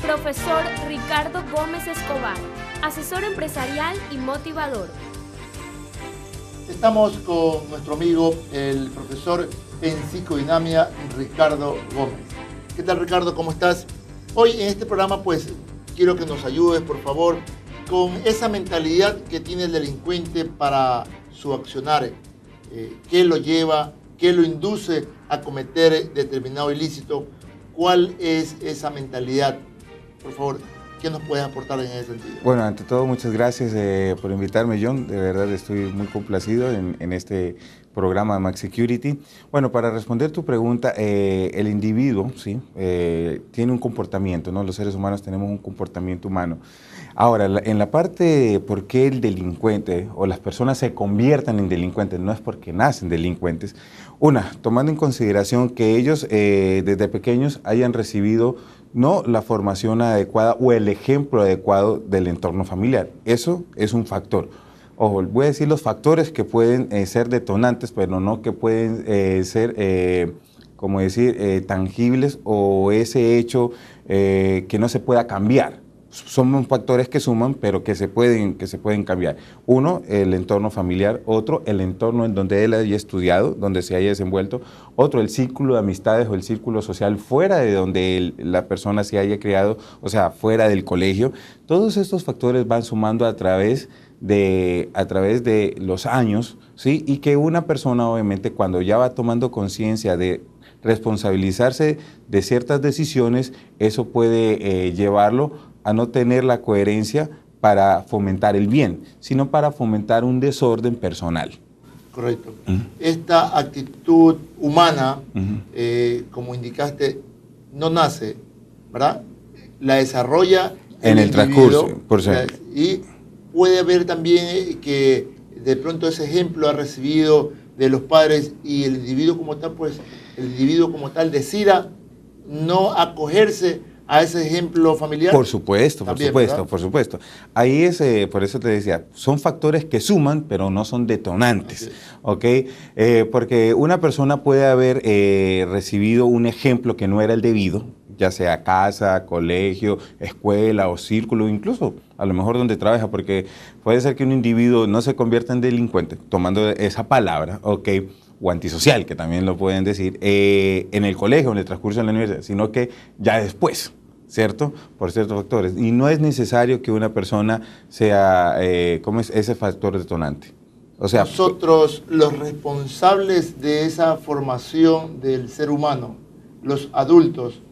Profesor Ricardo Gómez Escobar, asesor empresarial y motivador. Estamos con nuestro amigo, el profesor en psicodinamia, Ricardo Gómez. ¿Qué tal, Ricardo? ¿Cómo estás? Hoy en este programa, pues, quiero que nos ayudes, por favor, con esa mentalidad que tiene el delincuente para su accionar. ¿Qué lo lleva? ¿Qué lo induce a cometer determinado ilícito? ¿Cuál es esa mentalidad? Por favor, ¿qué nos puedes aportar en ese sentido? Bueno, ante todo, muchas gracias por invitarme, John. De verdad estoy muy complacido en este programa de Max Security. Bueno, para responder tu pregunta, el individuo, ¿sí? Tiene un comportamiento, ¿no? Los seres humanos tenemos un comportamiento humano. Ahora, en la parte por qué el delincuente o las personas se conviertan en delincuentes, no es porque nacen delincuentes. Una, tomando en consideración que ellos desde pequeños hayan recibido no la formación adecuada o el ejemplo adecuado del entorno familiar. Eso es un factor. Ojo, voy a decir los factores que pueden ser detonantes, pero no que pueden ser, como decir, tangibles o ese hecho que no se pueda cambiar. Son factores que suman, pero que se pueden cambiar. Uno, el entorno familiar. Otro, el entorno en donde él haya estudiado, donde se haya desenvuelto. Otro, el círculo de amistades o el círculo social fuera de donde la persona se haya criado, o sea, fuera del colegio. Todos estos factores van sumando a través de los años, ¿sí? Y que una persona, obviamente, cuando ya va tomando conciencia de responsabilizarse de ciertas decisiones, eso puede llevarlo a no tener la coherencia para fomentar el bien, sino para fomentar un desorden personal. Correcto. Esta actitud humana, como indicaste, no nace, ¿verdad? La desarrolla en el transcurso, por cierto. Y puede haber también que de pronto ese ejemplo ha recibido de los padres y el individuo como tal, pues el individuo como tal decida no acogerse a ese ejemplo familiar. Por supuesto, también, por supuesto. Ahí es, por eso te decía, son factores que suman, pero no son detonantes, ¿ok? Porque una persona puede haber recibido un ejemplo que no era el debido, ya sea casa, colegio, escuela o círculo, incluso a lo mejor donde trabaja, porque puede ser que un individuo no se convierta en delincuente, tomando esa palabra, ¿ok?, o antisocial, que también lo pueden decir, en el colegio, en el transcurso de la universidad, sino que ya después, ¿cierto? Por ciertos factores. Y no es necesario que una persona sea, ¿cómo es? Ese factor detonante. O sea, nosotros, los responsables de esa formación del ser humano, los adultos,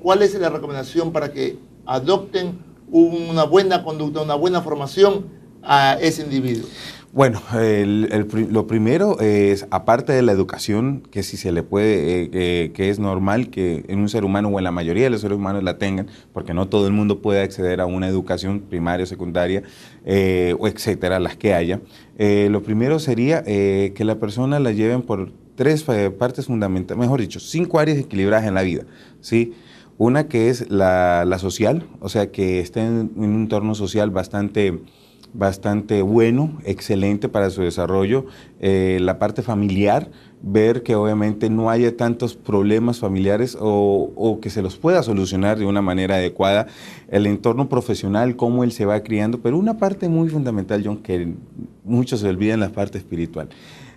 ¿cuál es la recomendación para que adopten una buena conducta, una buena formación a ese individuo? Bueno, lo primero es, aparte de la educación, que si se le puede, que es normal que en un ser humano o en la mayoría de los seres humanos la tengan, porque no todo el mundo puede acceder a una educación primaria, secundaria, o etcétera, las que haya. Lo primero sería que la persona la lleven por tres partes fundamentales, mejor dicho, 5 áreas equilibradas en la vida, ¿sí? Una que es la social, o sea, que esté en un entorno social bastante bueno, excelente para su desarrollo. La parte familiar, ver que obviamente no haya tantos problemas familiares o que se los pueda solucionar de una manera adecuada. El entorno profesional, cómo él se va criando, pero una parte muy fundamental, John, que muchos se olvidan, la parte espiritual.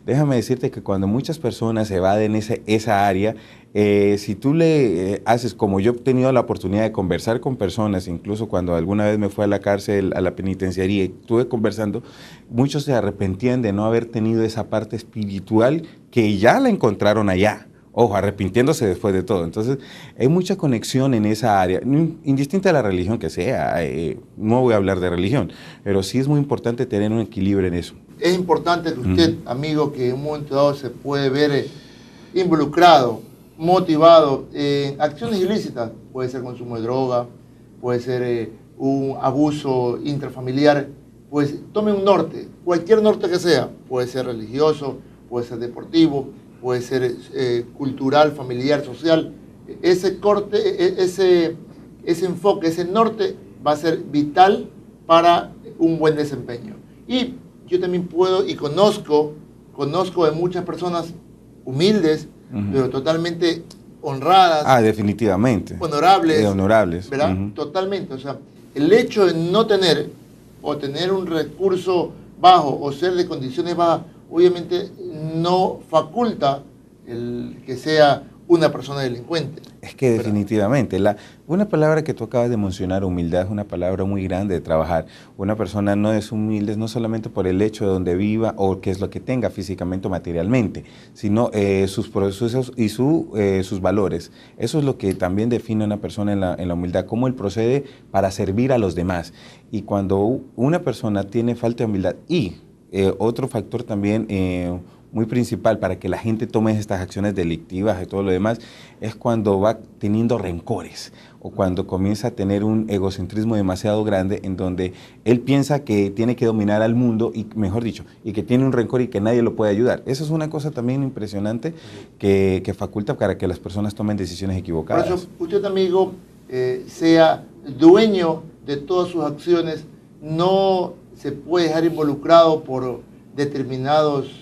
Déjame decirte que cuando muchas personas evaden esa área, si tú le haces, como yo he tenido la oportunidad de conversar con personas, incluso cuando alguna vez me fui a la cárcel, a la penitenciaría, y estuve conversando, muchos se arrepentían de no haber tenido esa parte espiritual que ya la encontraron allá. Ojo, arrepintiéndose después de todo. Entonces, hay mucha conexión en esa área, indistinta de la religión que sea. No voy a hablar de religión, pero sí es muy importante tener un equilibrio en eso. Es importante que usted, amigo, que en un momento dado se puede ver involucrado, motivado en acciones ilícitas, puede ser consumo de droga, puede ser un abuso intrafamiliar, pues tome un norte, cualquier norte que sea, puede ser religioso, puede ser deportivo, puede ser cultural, familiar, social. Ese corte, ese enfoque, ese norte va a ser vital para un buen desempeño. Y yo también puedo y conozco de muchas personas humildes, pero totalmente honradas. Definitivamente. Honorables. Honorables. ¿Verdad? Totalmente. O sea, el hecho de no tener o tener un recurso bajo o ser de condiciones bajas, obviamente no faculta el que sea una persona delincuente. Es que definitivamente, una palabra que tú acabas de mencionar, humildad, es una palabra muy grande de trabajar. Una persona no es humilde no solamente por el hecho de donde viva o qué es lo que tenga físicamente o materialmente, sino sus procesos y sus valores. Eso es lo que también define a una persona en la humildad, cómo él procede para servir a los demás. Y cuando una persona tiene falta de humildad y otro factor también muy principal para que la gente tome estas acciones delictivas y todo lo demás, es cuando va teniendo rencores o cuando comienza a tener un egocentrismo demasiado grande en donde él piensa que tiene que dominar al mundo y, mejor dicho, y que tiene un rencor y que nadie lo puede ayudar. Eso es una cosa también impresionante que faculta para que las personas tomen decisiones equivocadas. Por eso, usted, amigo, sea dueño de todas sus acciones, no se puede dejar involucrado por determinados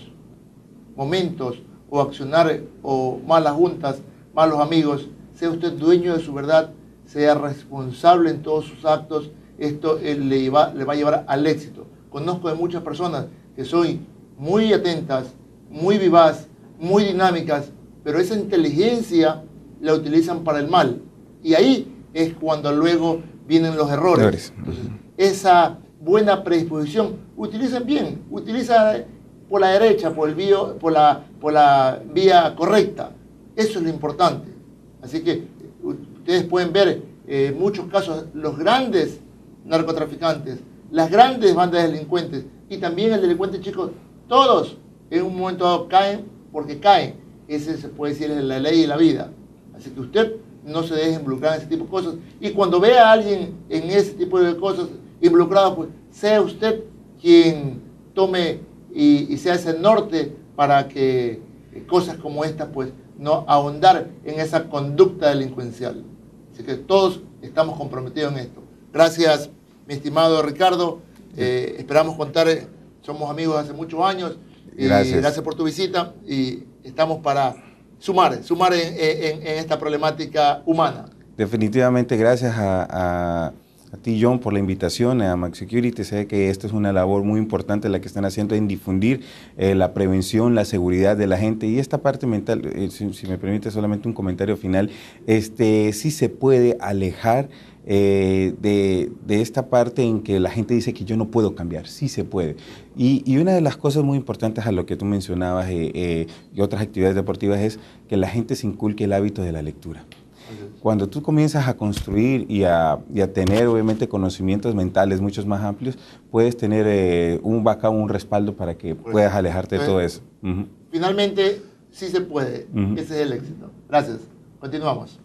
momentos o accionar o malas juntas, malos amigos. Sea usted dueño de su verdad, sea responsable en todos sus actos. Esto le va a llevar al éxito. Conozco de muchas personas que son muy atentas, muy vivaz, muy dinámicas, pero esa inteligencia la utilizan para el mal. Y ahí es cuando luego vienen los errores. Entonces, esa buena predisposición, utilicen bien, utiliza por la derecha, por la vía correcta. Eso es lo importante. Así que ustedes pueden ver muchos casos, los grandes narcotraficantes, las grandes bandas de delincuentes y también el delincuente chico, todos en un momento dado caen porque caen. Ese se puede decir es la ley de la vida. Así que usted no se deje involucrar en ese tipo de cosas. Y cuando vea a alguien en ese tipo de cosas involucrado, pues sea usted quien tome y sea ese norte para que cosas como estas, pues, no ahondar en esa conducta delincuencial. Así que todos estamos comprometidos en esto. Gracias, mi estimado Ricardo. Esperamos contar, somos amigos hace muchos años. Gracias por tu visita y estamos para sumar en esta problemática humana. Definitivamente, gracias a ti, John, por la invitación a MaxSecurity. Sé que esta es una labor muy importante la que están haciendo en difundir la prevención, la seguridad de la gente y esta parte mental. Si me permite solamente un comentario final, sí se puede alejar de esta parte en que la gente dice que yo no puedo cambiar. Sí se puede. Y una de las cosas muy importantes a lo que tú mencionabas y otras actividades deportivas es que la gente se inculque el hábito de la lectura. Cuando tú comienzas a construir y a tener obviamente conocimientos mentales muchos más amplios, puedes tener un backup, un respaldo para que puedas alejarte de todo eso. Finalmente, sí se puede. Ese es el éxito. Gracias. Continuamos.